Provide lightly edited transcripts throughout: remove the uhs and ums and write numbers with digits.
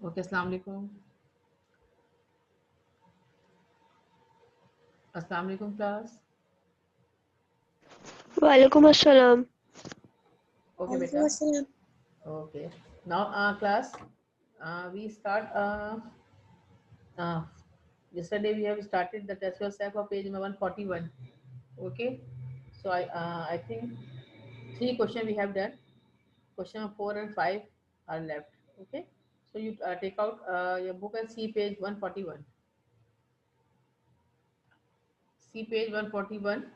Okay, अस्सलाम वालेकुम। अस्सलाम वालेकुम क्लास। वालेकुम अस्सलाम। ओके बेटा। Okay, now class we start uh, yesterday we have started the test was set for page number 141. Okay, so I think three question we have done. Question number 4 and 5 are left. Okay, so you take out your book and see page 141. See page 141.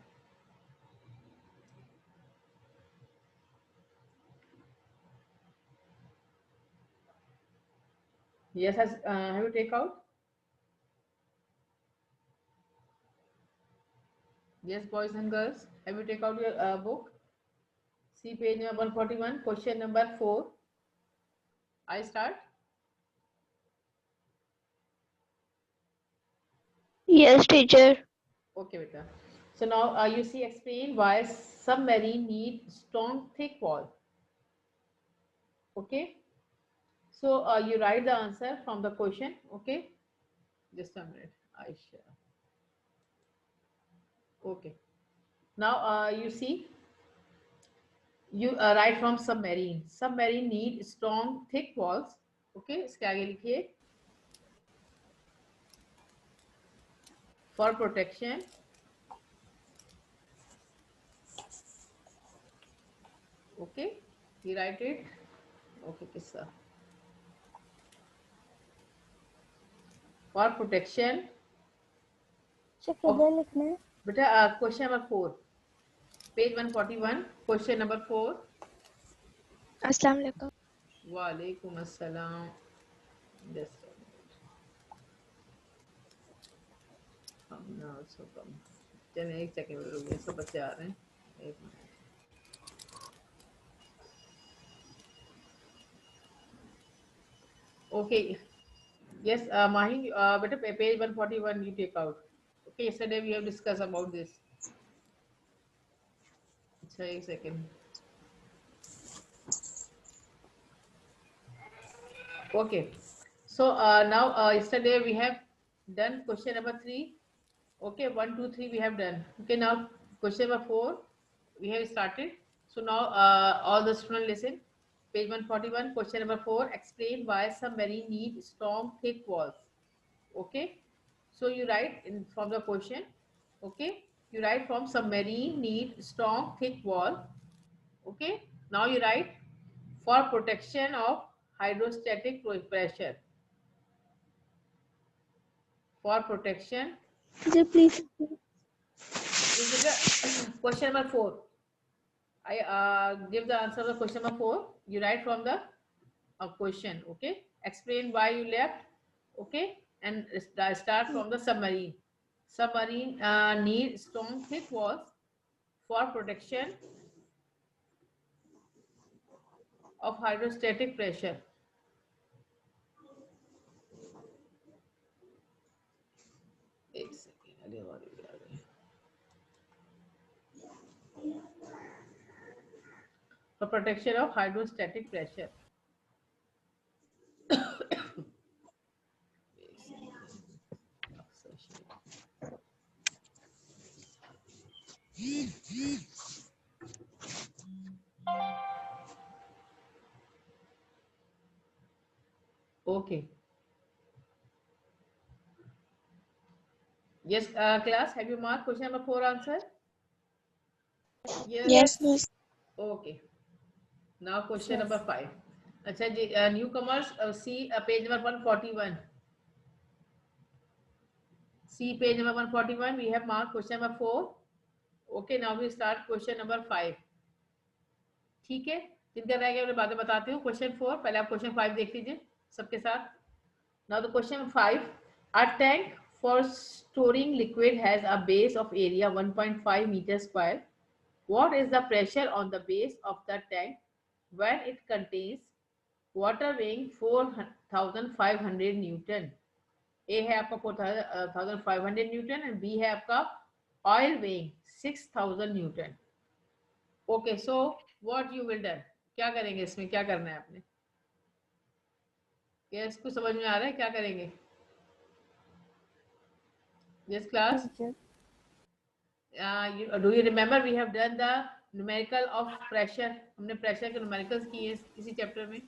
Yes, have you take out? Yes, boys and girls, have you take out your book? See page number 141, question number 4. I start. Yes, teacher. Okay, beta. So now you see explain why submarine need strong thick wall. Okay. So you write the answer from the question. Okay. Just a minute. Aisha. Okay. Now you see you write from submarine. Submarine need strong thick walls. Okay. इसके आगे लिखिए for protection. Okay. You write it. Okay, किस्सा. For protection. किधर लिखना है बेटा question number 4 page 141 question number 4. अस्सलाम वालेकुम वालेकुम अस्सलाम. जस्ट हम also come. चलिए एक सेकंड रुक गए, सब बच्चे आ रहे हैं. एक minute. Okay. Yes, Mahi, better page 141 you take out. Okay, yesterday we have discussed about this. अच्छा एक second. Okay. So now yesterday we have done question number 3. Okay, 1, 2, 3 we have done. Okay, now question number 4 we have started. So now all the students listen. Page 141, question number 4. Explain why submarine need strong, thick walls. Okay, so you write in from the question. Okay, you write from submarine need strong, thick wall. Okay, now you write for protection of hydrostatic pressure. For protection. जी please Question number 4. I give the answer of the question number 4. You write from the question. Okay, explain why you left. Okay, and start from the submarine. Submarine need strong thick walls for protection of hydrostatic pressure. एक second, अरे वाली आ गई. For protection of hydrostatic pressure. Okay. Yes, class, have you marked question number 4 answer? Yes. Yes Okay. Now question number 5. अच्छा जी, newcomers, see page number 141. See page number 141. We have marked question number 4. Okay, now we start question number 5. ठीक है, जिनका रह गया मैं बातें बताती हूँ. क्वेश्चन 4 पहले आप क्वेश्चन 5 देख लीजिए सबके साथ. Now the question 5. A tank for storing liquid has a base of area 1.5 meters square. What is the pressure on the base of the tank when it contains water weighing 4500 newton? A है आपका 4500 newton and B है आपका oil weighing 6000 newton. Okay, so what you will done, क्या करेंगे इसमें, क्या करना है आपने यस, कुछ समझ में आ रहा है? क्या करेंगे? Yes class, Teacher. Do you remember we have done the numerical of pressure? हमने प्रेशर के न्यूमेरिकल्स किए इसी चैप्टर में।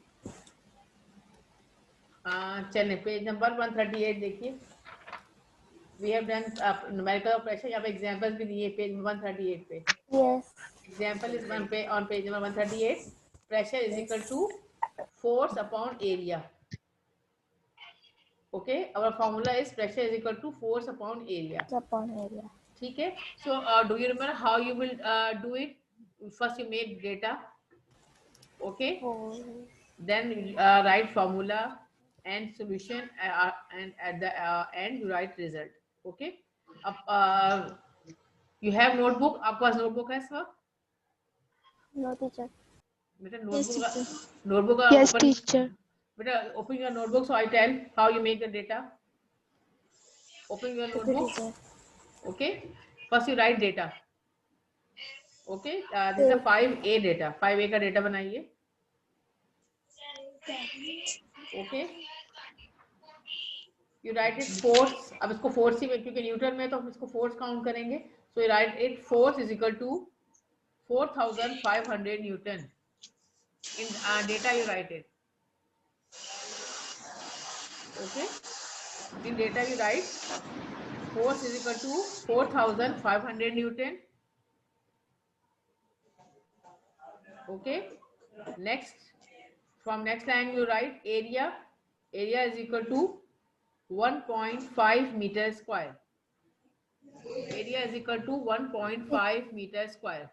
चलें, पेज नंबर 138 देखिए। We have done numerical of pressure, यहाँ पे एग्जांपल्स भी दिए पेज 138 पे। Yes. Example is on page number 138. Pressure is equal to force upon area. Okay, our formula is pressure is equal to force upon area. Upon area. ठीक है? So do you remember how you will do it? First you make data. Okay. Then write formula and solution, and at the end you write result. Okay. अब you have notebook? आपके पास notebook है sir? No, teacher. बेटा Yes, notebook teacher. notebook Yes, open. teacher. Beta, open your notebook so I tell how you make the data. Open your Okay, notebook. teacher. Okay. First you write data. Okay. This is 5A data. 5A का data बनाइए. Okay. You write it force. अब इसको force ही, क्योंकि Newton में तो हम इसको force count करेंगे. So you write it force is equal to 4,500 Newton. In data you write it. Okay. In data you write force is equal to 4,500 Newton. Okay. Next, from next line you write area. Area is equal to 1.5 meter square. Area is equal to 1.5 meter square.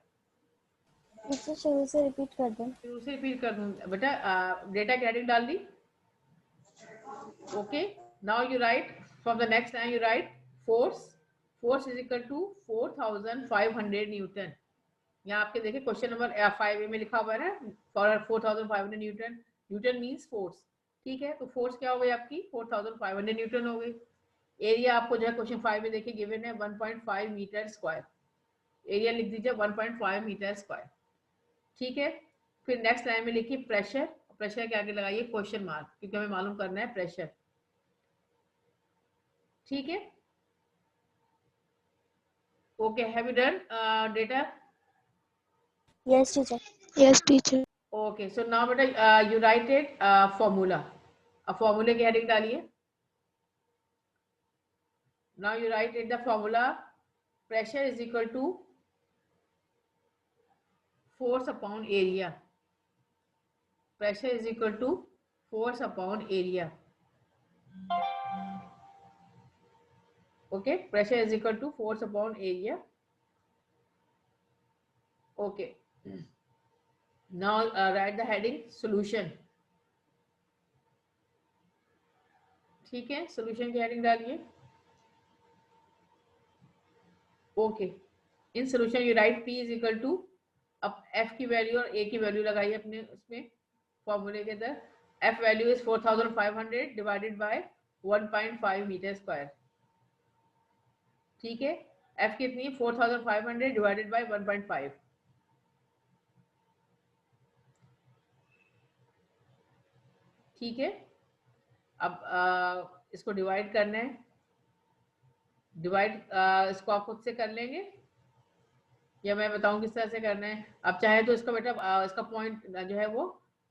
Teacher, शुरू से repeat कर दें. फिर उसे repeat कर दूं बेटा. Data की हेडिंग डाल दी. Okay. Now you write from the next line you write force. Force is equal to 4,500 Newton. यहाँ आपके देखिए क्वेश्चन नंबर 5A में लिखा हुआ है ना, for 4,500 Newton. Newton means force. ठीक है, तो फोर्स क्या हो गई आपकी? 4,500 न्यूटन हो गई. एरिया आपको जो है क्वेश्चन 5 में देखिए गिवन है 1.5 मीटर स्क्वायर. एरिया लिख दीजिए 1.5 मीटर स्क्वायर. ठीक है. फिर नेक्स्ट लाइन में लिखिए प्रेशर. प्रेशर के आगे लगाइए क्वेश्चन मार्क, क्योंकि हमें मालूम करना है प्रेशर. ठीक है. Okay, have you done data? Yes, teacher. Yes, teacher. Okay, so now beta you write it formula. अब formula की heading डालिए. Now you write it the formula. Pressure is equal to force upon area. Pressure is equal to force upon area. Okay, pressure is equal to force upon area. Okay. Now write the heading solution. ठीक है, solution की heading डालिए. Okay. In solution you write P is equal to, अब F की value और A की value लगाइए अपने उसमें फॉर्मूले के अंदर. F value is 4,500 divided by 1.5 metre square. ठीक है. F कितनी है? 4,500 डिवाइडेड बाय 1.5. ठीक है. अब इसको डिवाइड करना है. डिवाइड इसको आप खुद से कर लेंगे या मैं बताऊं किस तरह से करना है? आप चाहे तो इसका बेटा इसका पॉइंट जो है वो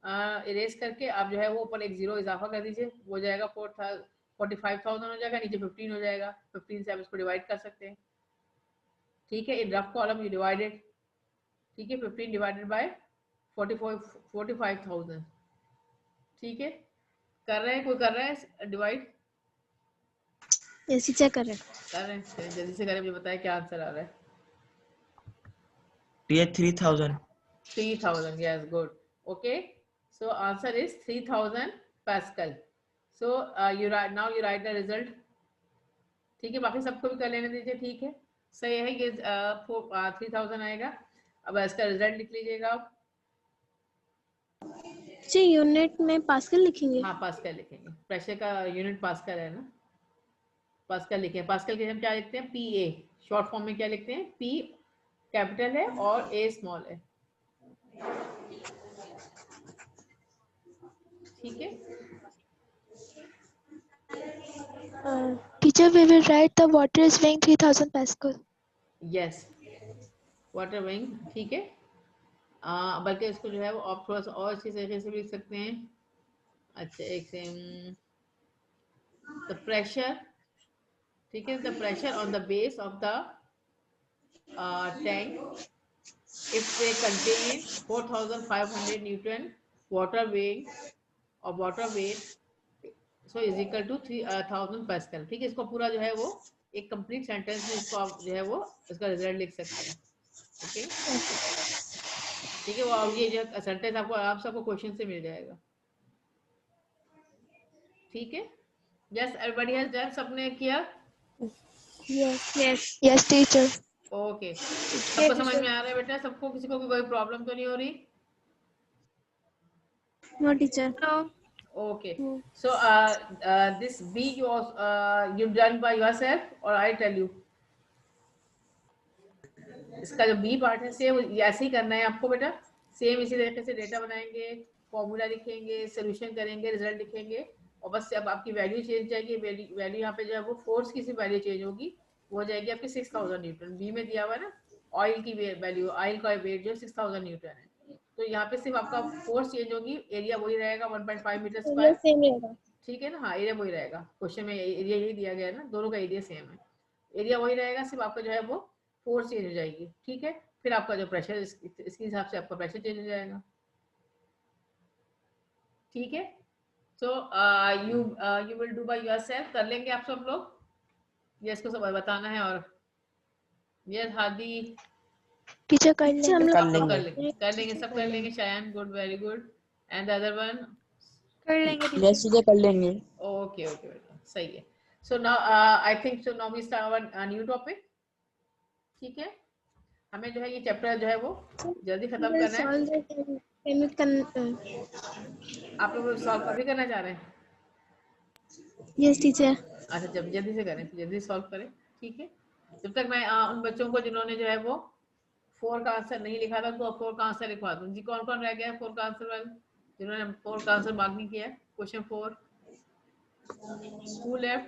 इरेज करके आप जो है वो ऊपर एक जीरो इजाफा कर दीजिए. वो जाएगा 45,000 हो जाएगा, नीचे 15 हो जाएगा. 15 से आप इसको डिवाइड कर सकते हैं. ठीक है. इन रफ कॉलम यू डिवाइडेड. ठीक है. 15 डिवाइडेड बाय 45,000. ठीक है. कर रहे हैं? कोई कर रहा है डिवाइड? Yes, teacher, कर रहे हैं. कर रहे हैं. जल्दी से करें, मुझे बताएं क्या आंसर आ रहा है. 3,000. 3,000. Yes, good. Okay. So answer is 3,000 Pascal. So you write, now you write the result. ठीक है. बाकी सबको भी कर लेने दीजिए. ठीक है. सही है. ये 3,000 आएगा. अब इसका रिजल्ट लिख लीजिएगा आप. जी, यूनिट में पास्कल लिखेंगे. हाँ, पास्कल लिखेंगे. प्रेशर का यूनिट पास्कल है ना. पास्कल लिखें. पास्कल के हम क्या लिखते हैं? PA. शॉर्ट फॉर्म में क्या लिखते हैं? P कैपिटल है और A स्मॉल है. ठीक है. Teacher, we will write the water is weighing 3000 Pascal. Yes, water wing, ठीक है। बल्कि इसको जो है वो आप थोड़ा सा और अच्छी तरीके से लिख सकते हैं। अच्छा, एक से द प्रेशर, ठीक है, the pressure on the base of the tank if they contain 4500 Newton water weight or water weight so is equal to 3000 Pascal, ठीक है। इसको पूरा जो है वो एक कंप्लीट सेंटेंस में इसको आप जो है वो इसका रिजल्ट लिख सकते हैं। ओके, ठीक है। वो ये जो सेंटेंस आपको आप सबको क्वेश्चन से मिल जाएगा, ठीक है। यस, एवरीबॉडी हैज डन, सबने किया? Yes, teacher. ओके, सबको समझ में आ रहा है बेटा? सबको, किसी को भी कोई प्रॉब्लम तो नहीं हो रही? No, teacher. No. Okay, so this B you done by yourself or I tell you? इसका जो B पार्ट है सेम ऐसे ही करना है आपको बेटा, सेम इसी तरीके से डेटा बनाएंगे, फॉर्मूला लिखेंगे, सोल्यूशन करेंगे, रिजल्ट लिखेंगे, और बस अब आपकी वैल्यू चेंज जाएगी। वैल्यू यहाँ पे जो है वो फोर्स की सी वैल्यू चेंज होगी, वो हो जाएगी आपकी 6000 न्यूटन। बी में दिया हुआ है ना ऑयल की वैल्यू, ऑयल का वेट जो 6000 न्यूटन है, तो यहाँ पे सिर्फ आपका फोर्स चेंज होगी, एरिया वही रहेगा 1.5 मीटर स्क्वायर, ठीक है ना। हाँ, एरिया वही रहेगा, क्वेश्चन में एरिया यही दिया गया है ना, दोनों का एरिया सेम है, एरिया वही रहेगा, सिर्फ आपका जो है वो फोर्स चेंज हो जाएगी, ठीक है। फिर आपका जो प्रेशर इसके हिसाब से आपका प्रेशर चेंज हो जाएगा, ठीक है। So you will do by yourself, कर लेंगे आप सब लोग, ये इसको सब बताना है। और यस हादी, Teacher, कर लेंगे। कर लेंगे सब कर लेंगे। Shayan, good, very good. And the other one? कर लेंगे यस टीचर, कर लेंगे। ओके ओके बेटा, सही है। So now I think so now we start our new topic, ठीक है। हमें जो है ये चैप्टर जो है वो जल्दी खत्म करना है। आप लोग सॉल्व अभी करना चाह रहे हैं? Yes teacher. अच्छा, जब जल्दी से करें, जल्दी सॉल्व करें, ठीक है। जब तक मैं उन बच्चों को जिन्होंने जो है वो 4 का आंसर नहीं लिखा था, तो 4 का आंसर लिखवा दूं जी। कौन कौन रह गया है 4 का आंसर वाले, जिन्होंने 4 का आंसर मार्क नहीं किया है? Question 4, who left?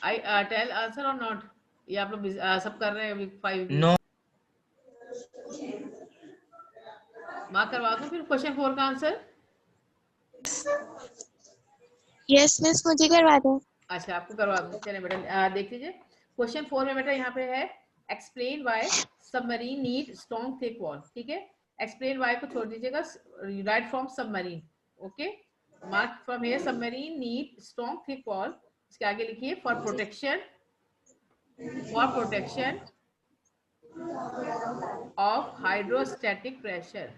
I tell answer और नॉट? ये आप लोग सब कर रहे हैं? 5 नो। मार्क करवा दूं फिर क्वेश्चन 4 का आंसर? यस मिस, मुझे करवा दो। अच्छा, आपको करवा दूं, चलिए बेटा देख लीजिए। क्वेश्चन 4 में बेटा यहाँ पे है explain why submarine need strong thick wall, ठीक है। एक्सप्लेन व्हाई को छोड़ दीजिएगा, right from submarine, okay. Mark from here submarine need strong thick wall, इसके आगे लिखिए for protection of hydrostatic pressure,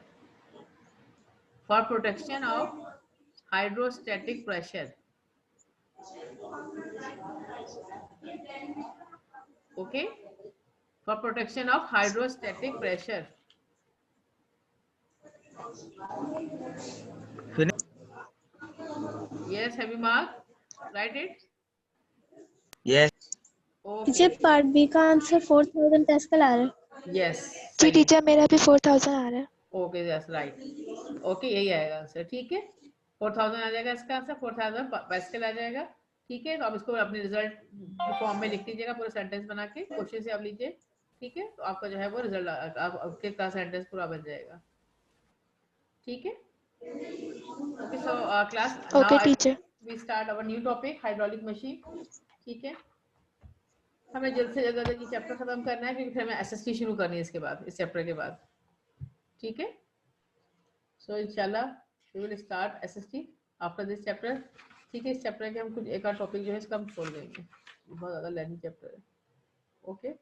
for protection of hydrostatic pressure, okay, for protection of hydrostatic pressure. Yes, have you marked? Write it. Yes teacher part B का answer 4000 pascal आ रहा है। Yes जी teacher, मेरा भी 4000 आ रहा है। ओके, यस राइट, ओके, यही आएगा आंसर, ठीक है। 4000 आ जाएगा इसका आंसर, 4000 पास्कल आ जाएगा, ठीक है। तो आप इसको अपने रिजल्ट फॉर्म में लिख लीजिएगा, पूरा सेंटेंस बना के क्वेश्चन से आप लीजिए, ठीक है। तो आपका जो है वो रिजल्ट आपके का सेंटेंस पूरा बन जाएगा, ठीक है। Okay, so class okay teacher. We start our new topic hydraulic machine, ठीक है। हमें जल्द से जल्द ये चैप्टर खत्म करना है, क्योंकि फिर हमें एसएसटी शुरू करनी है इसके बाद, इस चैप्टर के बाद, ठीक है। सो इंशाल्लाह we will start SST after this chapter, ठीक है। इस चैप्टर के हम कुछ एक आध टॉपिक जो है इसका हम छोड़ देंगे, बहुत ज़्यादा लेंथी चैप्टर है, ओके।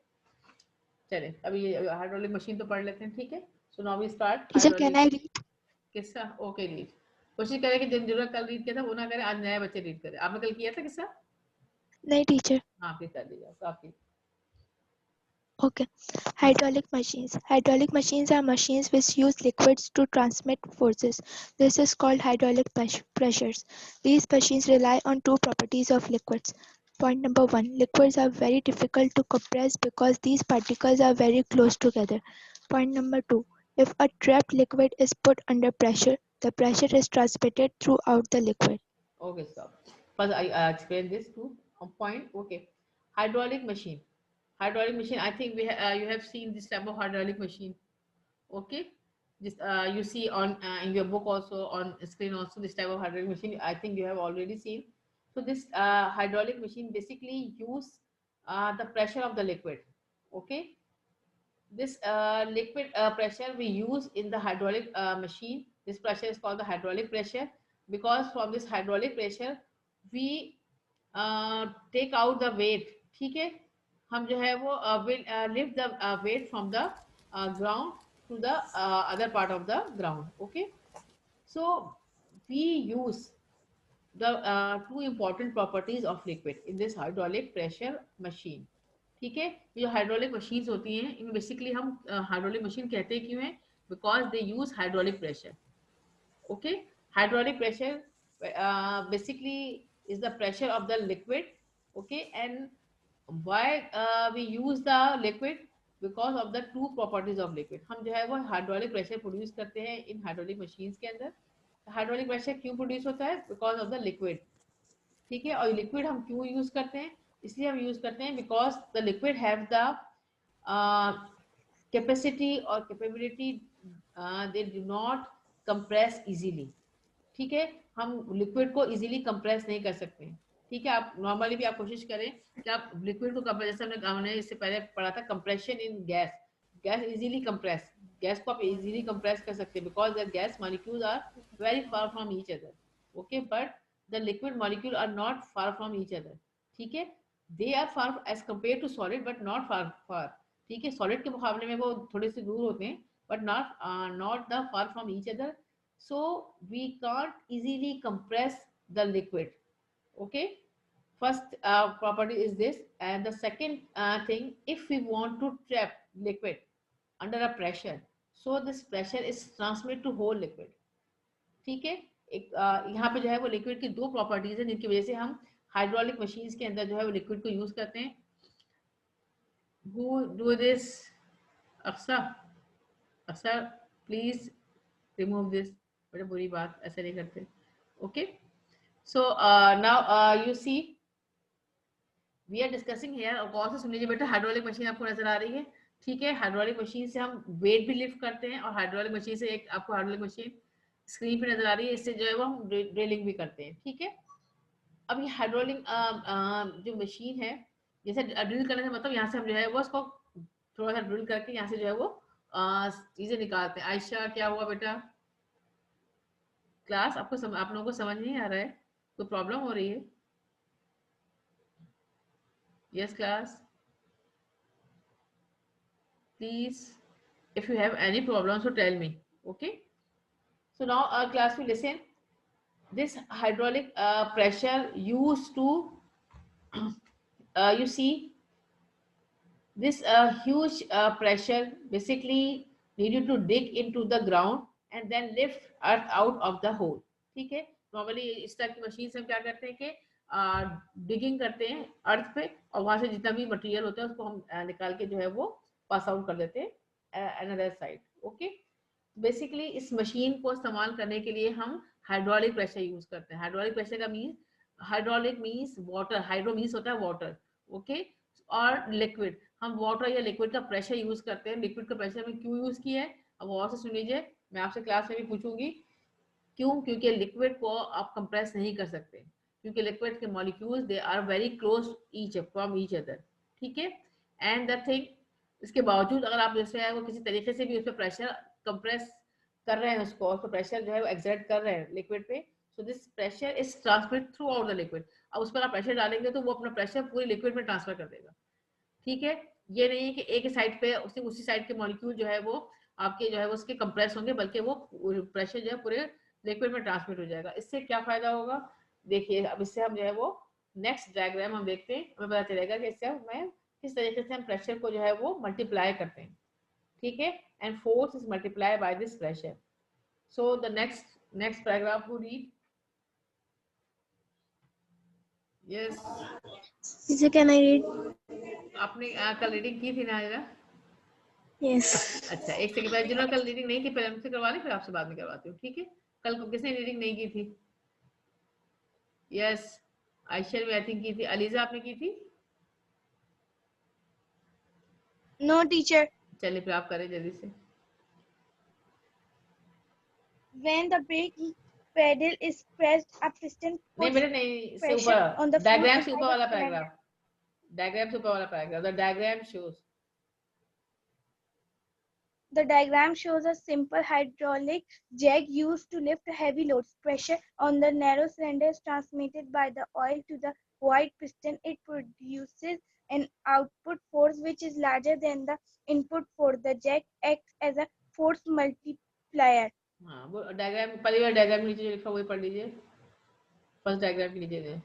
चलिए अभी ये हाइड्रोलिक मशीन तो पढ़ लेते हैं, ठीक है। So now we start teacher, can I read? किस्सा, ओके रीड। कोशिश करें कि जिन्होंने कल रीड किया था वो ना करें, आज नए बच्चे रीड करें। आपने कल किया था किस्सा? नहीं टीचर। हाँ, फिर कर लीजिए, काफी। Okay. Hydraulic machines. Hydraulic machines are machines which use liquids to transmit forces. This is called hydraulic pressures. These machines rely on two properties of liquids. Point number 1. Liquids are very difficult to compress because these particles are very close together. Point number 2. If a trapped liquid is put under pressure, The pressure is transmitted throughout the liquid. Okay, stop. First, I explain this to a point. Okay, hydraulic machine. Hydraulic machine. I think you have seen this type of hydraulic machine. Okay, this you see on in your book also, on screen also, this type of hydraulic machine. I think you have already seen. So this hydraulic machine basically use the pressure of the liquid. Okay, this liquid pressure we use in the hydraulic machine. This pressure is called the hydraulic pressure, because from this hydraulic pressure we take out the weight. ठीक है, हम जो है वो will lift the weight from the ground to the other part of the ground. Okay, so we use the two important properties of liquid in this hydraulic pressure machine. ठीक है, ये जो हाइड्रोलिक मशीन्स होती हैं इनमें basically हम hydraulic machine कहते हैं क्यों है, because they use hydraulic pressure. Okay, hydraulic pressure basically is the pressure of the liquid. Okay, and why we use the liquid, because of the two properties of liquid. हम जो है वो hydraulic pressure produce करते हैं इन hydraulic machines के अंदर. Hydraulic pressure क्यों produce होता है, बिकॉज ऑफ द लिक्विड. ठीक है, और लिक्विड हम क्यों यूज करते हैं, इसलिए हम यूज करते हैं because the liquid have the capacity और capability, they do not compress easily. ठीक है, हम लिक्विड को इजीली कंप्रेस नहीं कर सकते. ठीक है, आप नॉर्मली भी आप कोशिश करें कि आप लिक्विड को कंप्रेस, जैसे हमने इससे पहले पढ़ा था compression in gas. Gas easily compress, gas को आप इजीली कंप्रेस कर सकते हैं because the gas molecules are very far from each other. Okay, but the liquid molecule are not far from each other. ठीक है, they are far as compared to solid but not far. ठीक है, solid के मुकाबले में वो थोड़े से दूर होते हैं but not the far from each other, so we can't easily compress the liquid. Okay, first property is this, and the second thing, if we want to trap liquid under a pressure, so this pressure is transmitted to whole liquid. ठीक है, एक यहाँ पे जो है वो liquid की दो प्रॉपर्टीज है जिनकी वजह से हम हाइड्रोलिक मशीन्स के अंदर जो है वो लिक्विड को यूज करते हैं. Who do this? Aksar please remove this. बड़ी बुरी बात, ऐसे नहीं करते. Okay, so now you see we are discussing here. और गौर से सुन लीजिए बेटा, हाइड्रोलिक मशीन आपको नजर आ रही है. ठीक है, हाइड्रोलिक मशीन से हम वेट भी लिफ्ट करते हैं, और हाइड्रोलिक मशीन से एक आपको हाइड्रोलिक मशीन स्क्रीन पे नजर आ रही है, इससे जो है वो हम ड्रिलिंग भी करते हैं. ठीक है, अब ये हाइड्रोलिक जो मशीन है, जैसे ड्रिल करने से मतलब यहाँ से हम जो है वो उसको थोड़ा सा ड्रिल करके यहाँ से जो है वो चीजें निकालते हैं. आयशा, क्या हुआ बेटा? क्लास आपको आप लोगों को समझ नहीं आ रहा है, कोई प्रॉब्लम हो रही है? Yes class, please if you have any problem so tell me. Okay, so now class will listen. This hydraulic pressure used to you see this huge pressure basically needed to dig into the ground and then lift earth out of the hole. ठीक है, normally इस तरह की machine से हम क्या करते हैं कि डिगिंग करते हैं अर्थ पे, और वहां से जितना भी मटेरियल होता है उसको हम निकाल के जो है वो पास आउट कर देते हैं अनदर साइड. ओके, बेसिकली इस मशीन को इस्तेमाल करने के लिए हम हाइड्रोलिक प्रेशर यूज करते हैं. हाइड्रोलिक प्रेशर का means, hydraulic means water, hydro means होता है वाटर. ओके, और लिक्विड, हम वाटर या लिक्विड का प्रेशर यूज करते हैं. लिक्विड का प्रेशर में क्यों यूज किया है, अब और से सुन लीजिए, मैं आपसे क्लास में भी पूछूंगी क्यों. क्योंकि लिक्विड को आप कंप्रेस नहीं कर सकते, क्योंकि लिक्विड के molecules they are very close each from each other. ठीक है, एंड द थिंग, इसके बावजूद अगर आप जैसे है वो किसी तरीके से भी उस पर प्रेशर कंप्रेस कर रहे हैं, उसको तो प्रेशर जो है वो एक्सर्ट कर रहे हैं लिक्विड पे, so this pressure is transmit through out the liquid. अब उस पर आप प्रेशर डालेंगे तो वो अपना प्रेशर पूरी लिक्विड में ट्रांसफर कर देगा. ठीक है, ये नहीं है कि एक ही साइड पे उसी साइड के मॉलिक्यूल जो है वो आपके जो है वो उसके कंप्रेस होंगे, बल्कि वो प्रेशर जो है पूरे लिक्विड में ट्रांसमिट हो जाएगा. इससे क्या फायदा होगा, देखिए अब इससे हम जो है वो नेक्स्ट डायग्राम हम देखते हैं, हमें पता चलेगा कि इससे हमें किस तरीके से हम प्रेशर को जो है वो मल्टीप्लाई करते हैं. ठीक है, and force is multiplied by this pressure. So the next paragraph who read? Yes. Teacher, can I read? आपने कल रीडिंग की थी ना आयरा? Yes. अच्छा, एक सेकंड, जिन्होंने कल रीडिंग नहीं की पहले हमसे करवा लें, फिर आपसे बाद में करवाती हूँ. ठीक है, कल को किसने रीडिंग नहीं की थी? यस, आयशर भी आई थिंक की थी। अलीजा आपने की थी? No, teacher. चलिए फिर आप करें जल्दी से। When the brake pedal is pressed, a piston नहीं puts बेटा नहीं, से pressure on the ऊपर fluid डायग्राम से ऊपर inside the वाला cylinder. पैराग्राफ, डायग्राम से ऊपर वाला paragraph, the diagram shows. The diagram shows a simple hydraulic jack used to lift heavy loads. Pressure on the narrow cylinder is transmitted by the oil to the wide piston. It produces an output force which is larger than the input force. The jack acts as a force multiplier. हाँ वो diagram, पहली बार diagram के नीचे जो लिखा वही पढ़ लीजिए, फर्स्ट डायग्राम के नीचे दे।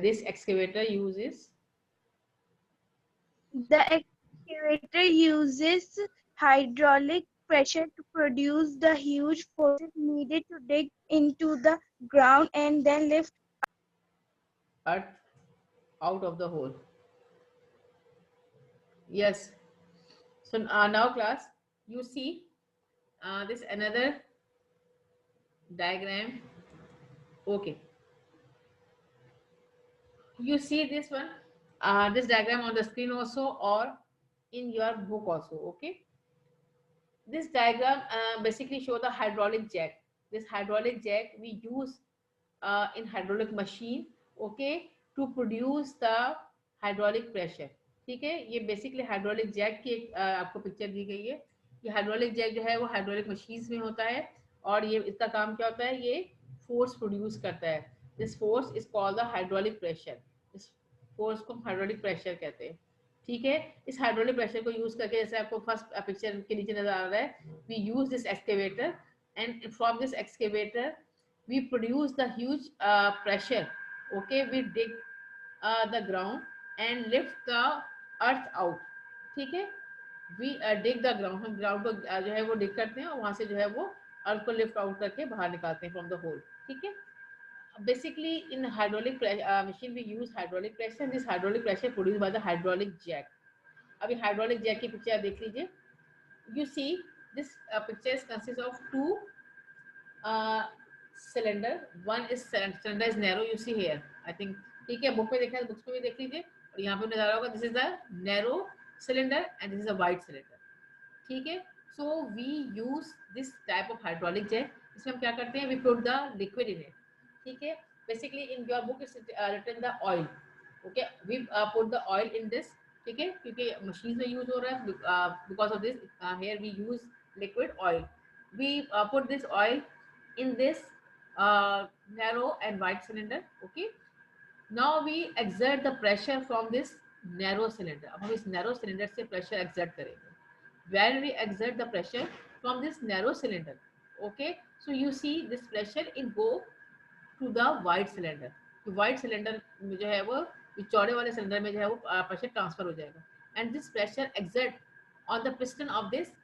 This excavator uses, The excavator uses hydraulic pressure to produce the huge forces needed to dig into the ground and then lift earth out of the hole. Yes. So now class, you see this another diagram. Okay. You see this one, this diagram on the screen also, or in your book also. Okay. This diagram basically show the hydraulic jack. This hydraulic jack we use in hydraulic machine, okay, to produce the hydraulic pressure. ठीक है, ये basically hydraulic Jack की एक आपको picture दी गई है। ये hydraulic Jack जो है वो हाइड्रोलिक मशीन्स में होता है और ये इसका काम क्या होता है, ये फोर्स प्रोड्यूस करता है। This force is called the hydraulic pressure. इस फोर्स को हम हाइड्रोलिक प्रेशर कहते हैं। ठीक है, इस हाइड्रोलिक प्रेशर को यूज करके, जैसे आपको फर्स्ट पिक्चर के नीचे नजर आ रहा है, we use this excavator and from this excavator we produce the huge pressure, okay, we dig the ground and lift the earth out. ठीक है, we dig the ground, हम ग्राउंड को जो है वो dig करते हैं और वहां से जो है वो अर्थ को लिफ्ट आउट करके बाहर निकालते हैं फ्रॉम द होल। ठीक है, basically in hydraulic machine we use hydraulic pressure, and this hydraulic pressure produced by the hydraulic jack. अभी hydraulic jack की पिक्चर देख लीजिए। You see this picture consists of two cylinder. One is cylinder is narrow, you see here, I think, ठीक है, book में देखा है, books में भी देख लीजिए, और यहाँ पे नजर आ रहा होगा, this is the narrow cylinder and this is a wide cylinder. ठीक है, so we use this type of hydraulic jet. इसमें हम क्या करते हैं, we put the liquid in it. ठीक है, basically in your book is written the oil, okay, we put the oil in this. ठीक है, क्योंकि मशीन में यूज हो रहा है, because of this here we use liquid oil. We put this oil in this narrow and wide cylinder. Okay, now we exert the pressure from this narrow cylinder. अब हम इस narrow cylinder से pressure exert करेंगे। When we exert the pressure from this narrow cylinder, okay, so you see this pressure in go to the wide cylinder. तो wide cylinder में जो है वो चौड़े वाले cylinder में जो है वो pressure transfer हो जाएगा, and this pressure exert on the piston of this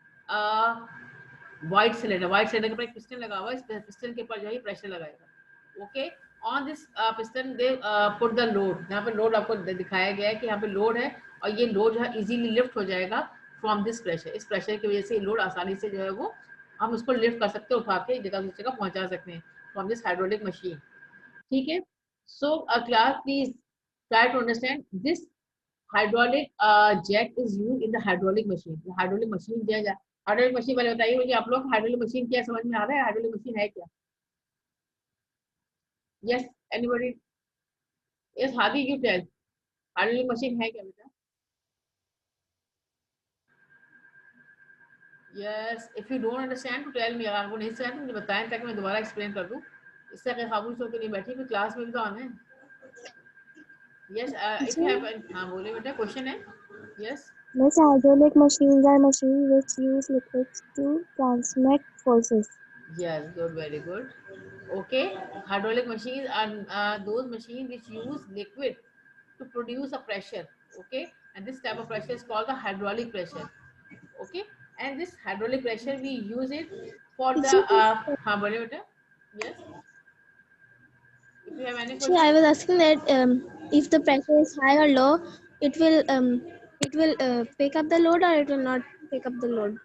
white cylinder. White cylinder के ऊपर एक पिस्टन लगा हुआ है, इस पिस्टन के ऊपर जो है प्रेशर लगाएगा। Okay, on this piston they put the load. यहाँ पे लोड आपको दिखाया गया है कि यहाँ पे लोड है और ये लोड जो है इजीली लिफ्ट हो जाएगा फ्रॉम दिस प्रेशर। इस प्रेशर की वजह से लोड आसानी से जो है वो हम उसको लिफ्ट कर सकते हैं, उठा के जगह दूसरी जगह पहुंचा सकते हैं फ्रॉम दिस हाइड्रोलिक मशीन। ठीक है, so class please try to understand this hydraulic jet is used in the hydraulic machine. Hydraulic machine जो है, हाइड्रोलिक मशीन वाले बताइए मुझे, आप लोग हाइड्रोलिक मशीन क्या समझ में आ रहा है, हाइड्रोलिक मशीन है क्या? Yes, anybody? Yes, Hadi you tell, hydraulic machine है क्या बेटा? Yes, if you don't understand to tell me. अगर आपको नहीं समझ तो मुझे बताएं ताकि मैं दोबारा एक्सप्लेन कर दूं। इससे अगर खामोश होकर नहीं बैठी फिर क्लास में भी तो आना है। यस, इफ यू हैव, हाँ बोलिए बेटा, क्वेश्चन है। Yes, Most hydraulic machines are machines which use liquids to transmit forces. yes, good, very good. Okay, hydraulic machines are those machines which use liquid to produce a pressure. Okay, and this type of pressure is called the hydraulic pressure. Okay, and this hydraulic pressure we use it for the हाँ बोले बेटा। Yes, if you have any See, I question। was asking that if the pressure is high or low, it will pick up the load or it will not pick up the load.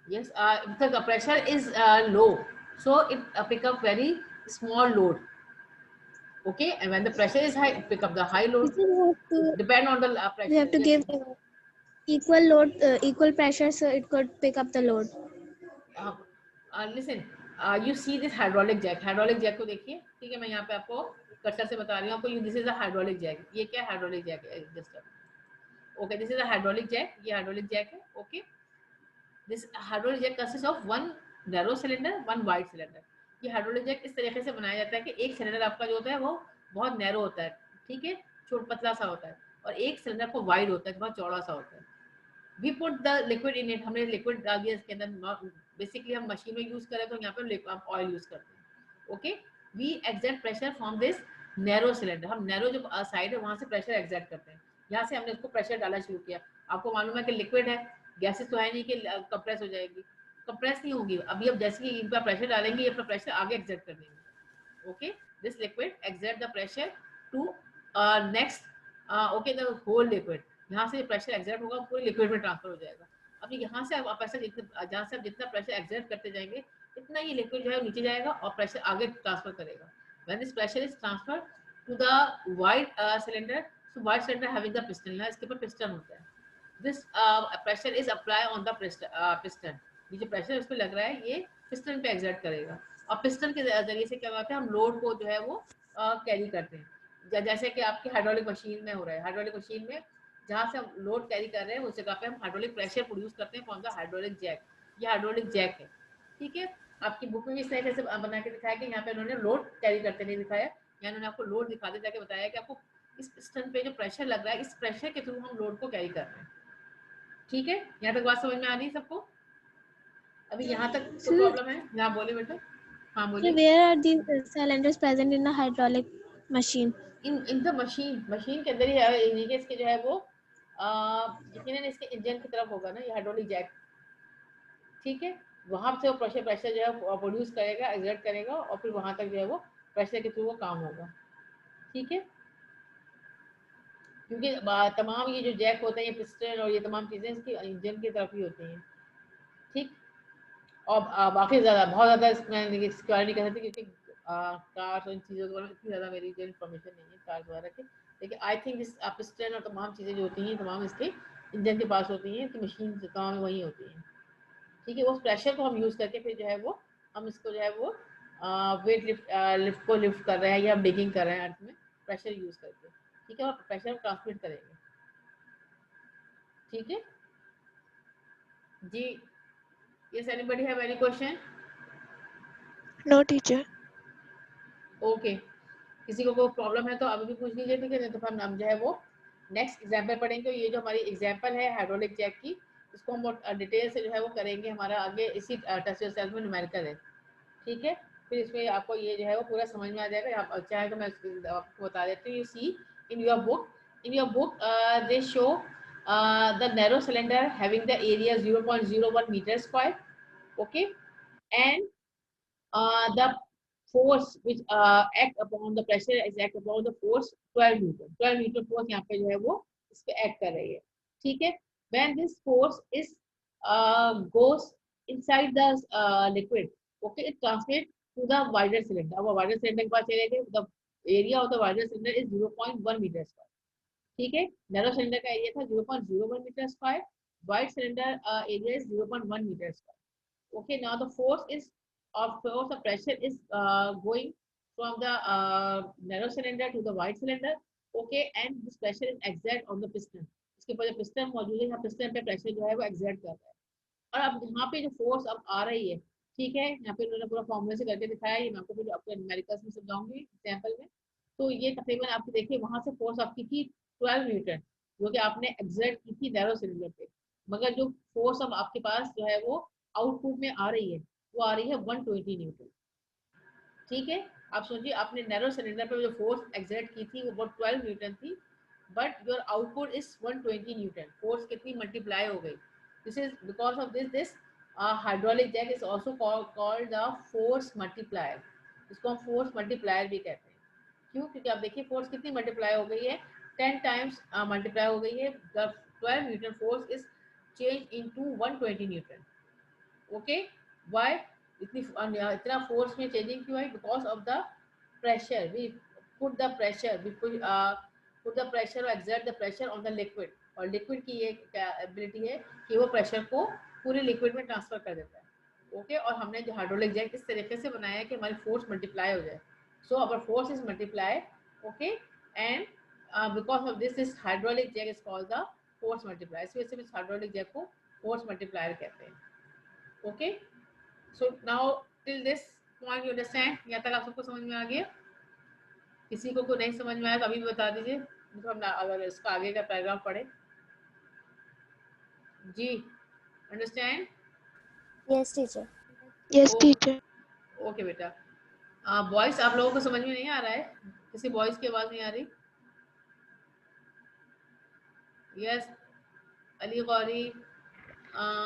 Yes, because the pressure is low, so it pick up very small load. Okay, and when the pressure is high, it pick up the high load. Teacher, Depend on the we pressure. have to Yes. give equal load, equal pressure, so it could pick up the load. Listen, you see this hydraulic jack, hydraulic jack को देखिए, ठीक है, मैं यहाँ पे आपको cursor से बता रही हूँ आपको, this is a hydraulic jack, ये क्या हाइड्रोलिक जैक है, just okay, this is a hydraulic jack, ये हाइड्रोलिक जैक है, okay, this hydraulic jack consist of one narrow cylinder, one wide cylinder. ये हाइड्रोलिक जैक इस तरीके से बनाया जाता है कि एक सिलेंडर आपका जो होता है वो बहुत नैरो होता है, ठीक है, छोटा पतला सा होता है, और एक सिलेंडर को वाइड होता है, बहुत चौड़ा सा होता है। We put the liquid in it, हमने लिक्विड डाल दिया इसके अंदर, बेसिकली हम मशीन में यूज करें तो यहाँ पे हम ऑयल यूज करते हैं। Okay, we exact pressure from this narrow cylinder, हम नैरो जो साइड है वहां से प्रेशर एग्जैक्ट करते हैं, यहाँ से हमने उसको प्रेशर डालना शुरू किया। आपको मालूम है कि लिक्विड है, गैसेस तो है नहीं कि कंप्रेस हो जाएगी, कंप्रेस नहीं होगी अभी, अब जैसे ही इन पर प्रेशर डालेंगे ये अपना प्रेशर आगे एग्जैक्ट कर देंगे। Okay, this liquid exact the pressure to next, okay, the whole liquid, यहाँ से प्रेशर एग्जर्ट होगा पूरे लिक्विड में ट्रांसफर हो जाएगा। अब यहाँ से आप प्रेशर जितने, जहाँ से आप जितना प्रेशर एग्जर्ट करते जाएंगे इतना ये लिक्विड जो है नीचे जाएगा और प्रेशर आगे ट्रांसफर करेगा। When this pressure is transfer to the wide cylinder, so wide cylinder having the piston, इसके ऊपर पिस्टन होता है। This pressure is apply on the piston, ये जो प्रेशर उस पर लग रहा है ये पिस्टन पे एग्जर्ट करेगा, और पिस्टन के जरिए से क्या होता है हम लोड को जो है वो कैरी करते हैं। जैसे कि आपकी हाइड्रोलिक मशीन में हो रहा है, हाइड्रोलिक मशीन में जहाँ से हम लोड कैरी कर रहे हैं उस जगह पे हम हाइड्रोलिक प्रेशर प्रोड्यूस करते हैं फ्रॉम द हाइड्रोलिक जैक, ये हाइड्रोलिक जैक है, ठीक है। आपकी बुक में भी इस तरीके से बना के दिखाया कि यहाँ पे उन्होंने लोड कैरी करते नहीं दिखाया, यहाँ उन्होंने आपको लोड दिखाते जाके बताया कि आपको इस पिस्टन पे जो प्रेशर लग रहा है इस प्रेशर के थ्रू हम लोड को कैरी कर रहे हैं, ठीक है। यहाँ तक बात समझ में आ रही है सबको? अभी यहाँ तक कोई प्रॉब्लम है? यहाँ बोले बेटा, हाँ बोलिए। Where are these cylinders present in a hydraulic machine? In the machine के अंदर ही है, इन्हीं इसके जो है वो यकीनन इसके इंजन की तरफ होगा ना ये हाइड्रोलिक जैक, ठीक है, वहां से वो प्रेशर जो है प्रोड्यूस करेगा, एग्जर्ट करेगा, और फिर वहां तक जो है वो प्रेशर के थ्रू वो काम होगा, ठीक है। क्योंकि तमाम ये जो जैक होते हैं, ये पिस्टन और ये तमाम चीजें इसकी इंजन की तरफ ही होती हैं, ठीक। और बाकी ज़्यादा बहुत ज़्यादा इसमें सिक्योरिटी नहीं कर सकती क्योंकि कार्स और इन चीज़ों के बारे में इतनी ज़्यादा मेरी जो इन्फॉर्मेशन नहीं है कार्स वगैरह की, लेकिन आई थिंक इस पिस्टन और तमाम चीज़ें जो होती हैं तमाम इसके इंजन के पास होती हैं, कि मशीन तमाम वही होती हैं, ठीक है। उस प्रेशर को हम यूज़ करके फिर जो है वो हम इसको जो है वो वेट लिफ्ट को लिफ्ट कर रहे हैं या हम डिगिंग कर रहे हैं अर्थ में प्रेशर यूज़ करके, ठीक है, और प्रेशर ट्रांसमिट करेंगे, ठीक है जी। Yes, anybody have any question? No, teacher. Okay, किसी को कोई प्रॉब्लम है तो अभी भी पूछ लीजिए, ठीक है, नहीं तो फिर हम जो है वो नेक्स्ट एग्जाम्पल पढ़ेंगे। ये जो हमारी एग्जाम्पल है हाइड्रोलिक जैक की, इसको हम डिटेल से जो है वो करेंगे, हमारा आगे इसी टेस्ट सेल्स में न्यूमेरिकल है, ठीक है। फिर इसमें आपको ये जो है वो पूरा समझ में आ जाएगा, आप चाहे तो मैं आपको बता देती हूँ। You see in your book they show the narrow cylinder having the area 0.01 metre square, okay, and the force which act upon the pressure is act upon the force 12 Newton, 12 newton force यहाँ पे जो है वो इस पे act कर रही है, ठीक है। when this force is goes inside the liquid, okay, it transmits to the wider cylinder, अब wider cylinder के पास चलेंगे, the area of the wider cylinder is 0.1 metre square, ठीक है। नैरो सिलेंडर का एरिया था 0.01 metre square, wide cylinder area is 0.1 metre square, okay. Now the force of pressure is going from the narrow cylinder to the wide cylinder, okay, and this pressure is exert on the piston, इसके ऊपर जो piston मौजूद है यहाँ piston पे pressure जो है वो एक्सर्ट कर रहा है। और अब यहाँ पे जो फोर्स अब आ रही है, ठीक है, यहाँ पे उन्होंने पूरा फॉर्मूले से करके दिखाया है, ये मैं आपको फिर अपने न्यूमेरिकल्स में समझाऊंगी एग्जाम्पल में। तो ये तकरीबन आपकी देखिए वहां से फोर्स आपकी थी 12 न्यूटन जो कि आपने एक्सर्ट की थी नैरो सिलेंडर पे, मगर जो फोर्स अब आपके पास जो है वो आउटपुट में आ रही है वो आ रही है 120 न्यूटन, ठीक है। आप सोचिए आपने नैरो सिलेंडर पे जो फोर्स एक्सर्ट की थी वो 12 न्यूटन थी, but your output is 120 newton, force कितनी मल्टीप्लाई हो गई। This is because of this hydraulic jack is also called the force multiplier, इसको हम फोर्स मल्टीप्लायर भी कहते हैं। क्यों? क्योंकि आप देखिए फोर्स कितनी मल्टीप्लाई हो गई है, 10 टाइम्स मल्टीप्लाई हो गई है, the 12 newton force is change into 120 newton, okay why इतना फोर्स में चेंजिंग क्यों है? Because of the pressure, we put the pressure, we put the pressure और exert the pressure on the liquid, और liquid की ये एबिलिटी है कि वो प्रेशर को पूरे लिक्विड में ट्रांसफर कर देता है। ओके और हमने जो हाइड्रोलिक जैक इस तरीके से बनाया है कि हमारी फोर्स मल्टीप्लाई हो जाए। So our force is multiply, okay, and because of this hydraulic jack is called the force multiplier. इस वजह से इस हाइड्रोलिक जैक को फोर्स मल्टीप्लायर कहते हैं। Okay so now till this point you understand? यहाँ तक आप सबको समझ में आ गया? किसी को कोई नहीं समझ में आया तो अभी भी बता दीजिए, तो हम अगर इसका आगे का पैराग्राफ पढ़े। जी understand? Yes, teacher. Yes, teacher. Okay बेटा, वॉइस आप लोगों को समझ में नहीं आ रहा है? किसी वॉइस की आवाज नहीं आ रही? यस अली गौरी,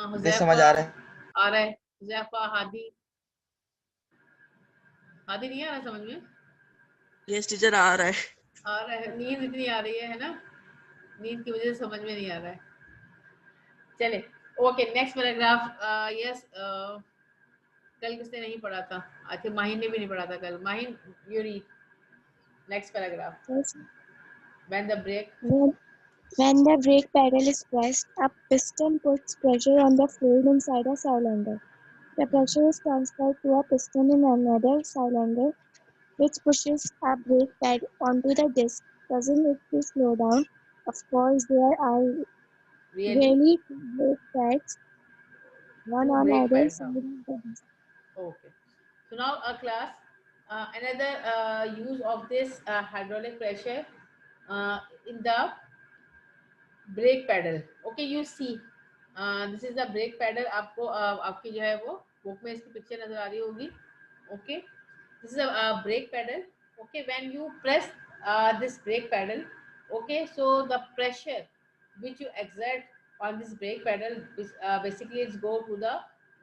मुझे समझ आ रहा है। आ रहा है। हुजैफा, हादी, हादी नहीं आ रहा समझ में? यस टीचर आ रहा है। आ रहा है, नींद इतनी आ रही है ना, नींद की वजह से समझ में नहीं आ रहा है। चले ओके नेक्स्ट पैराग्राफ। यस कल किसने नहीं पढ़ा था? अच्छा माहिन ने भी नहीं पढ़ा था कल। Mahin you read next paragraph. Yes. When the brake, When the brake pedal is pressed, a piston puts pressure on the fluid inside a cylinder. The pressure is transferred to a piston in another cylinder, which pushes a brake pad onto the disc, causing it to slow down. Of course, there are really really two brake pads, one two on brake either pad था। side of the disc. Okay. So now a class, another use of this hydraulic pressure in the brake pedal. Okay, you see, this is the brake pedal. आपको आपकी जो है वो book में इसकी picture नजर आ रही होगी. Okay, this is a brake pedal. Okay, when you press this brake pedal, okay, so the pressure which you exert on this brake pedal is basically it's go to the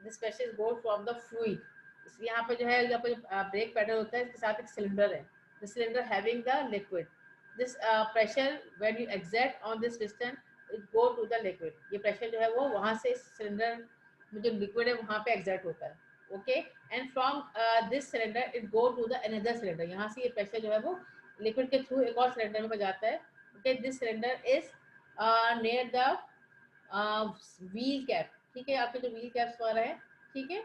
this pressure is go from the fluid. यहाँ पे जो है यहाँ पे brake pedal होता है, इसके साथ एक सिलेंडर है, the cylinder having the liquid. This pressure when you exert on this piston it go to the liquid. ये प्रेशर जो है वो वहाँ से सिलेंडर में जो लिक्विड है वहाँ पे एक्सर्ट होता है. Okay and from this cylinder it go to the another cylinder. यहाँ से ये प्रेशर जो है वो लिक्विड के थ्रू एक और सिलेंडर में जाता है. Okay this cylinder is near the wheel cap. ठीक है, आपके जो व्हील कैप्स वगैरह है. ठीक है,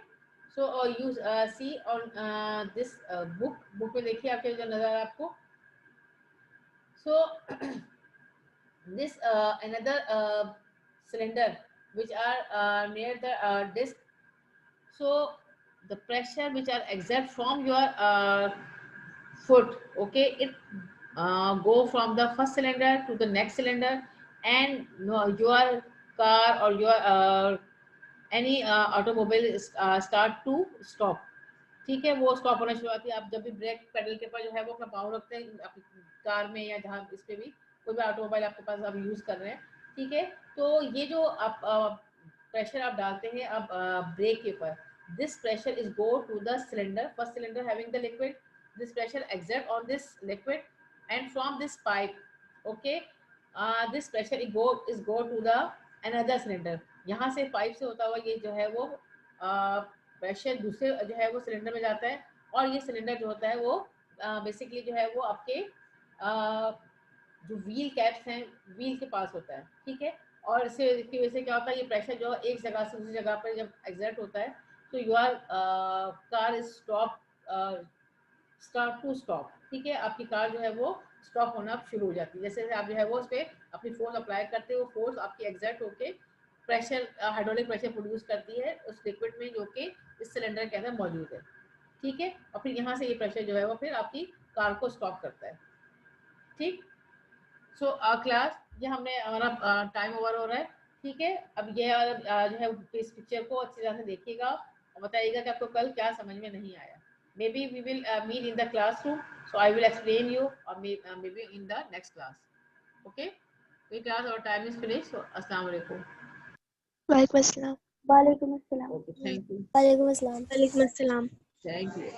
so you see on this book में देखिए आपके जो नजर है आपको. सो this another cylinder which are near the disc. So the pressure which are exert from your foot, okay, it go from the first cylinder to the next cylinder, and your car or your any automobile start to stop. ठीक है, वो stop होना शुरू होती है. आप जब भी ब्रेक पेडल के पास जो है वो अपना पाँव रखते हैं कार में या जहाँ इस पे भी कोई भी ऑटोमोबाइल आपके पास आप यूज कर रहे हैं. ठीक है, तो ये जो आप प्रेशर आप डालते हैं आप ब्रेक के ऊपर, this pressure is go to the cylinder, first cylinder having the liquid. This pressure exert on this liquid and from this pipe, okay, this pressure is go to the another cylinder. यहाँ से pipe से होता हुआ ये जो है वो pressure दूसरे जो है वो सिलेंडर में जाता है. और ये सिलेंडर जो होता है वो बेसिकली जो है वो आपके जो व्हील कैप्स हैं व्हील के पास होता है. ठीक है, और इसकी वजह से क्या होता है, ये प्रेशर जो एक जगह से दूसरी जगह पर जब एक्सर्ट होता है तो your car is start to stop. ठीक है, आपकी कार जो है वो स्टॉप होना शुरू हो जाती है. जैसे आप जो है वो उस पर अपनी फोर्स अप्लाई करते हो, फोर्स आपकी एक्सर्ट होके प्रेशर हाइड्रोलिक प्रेशर प्रोड्यूस करती है उस लिक्विड में जो कि इस सिलेंडर के अंदर मौजूद है. ठीक है, और फिर यहाँ से ये प्रेशर जो है वो फिर आपकी कार को स्टॉप करता है. ठीक, सो क्लास ये हमने हमारा टाइम ओवर हो रहा है. ठीक है, अब ये जो है इस पिक्चर को अच्छी तरह से देखिएगा और बताइएगा कि आपको कल क्या समझ में नहीं आया. May be we will meet in the classroom, so I will explain you और may be in the next class. Okay class और टाइम इज फिनिश. सो अस्सलाम वालेकुम. Walaikum assalam. Walaikum assalam. Okay thank you. Walaikum assalam. Walaikum assalam. Thank you.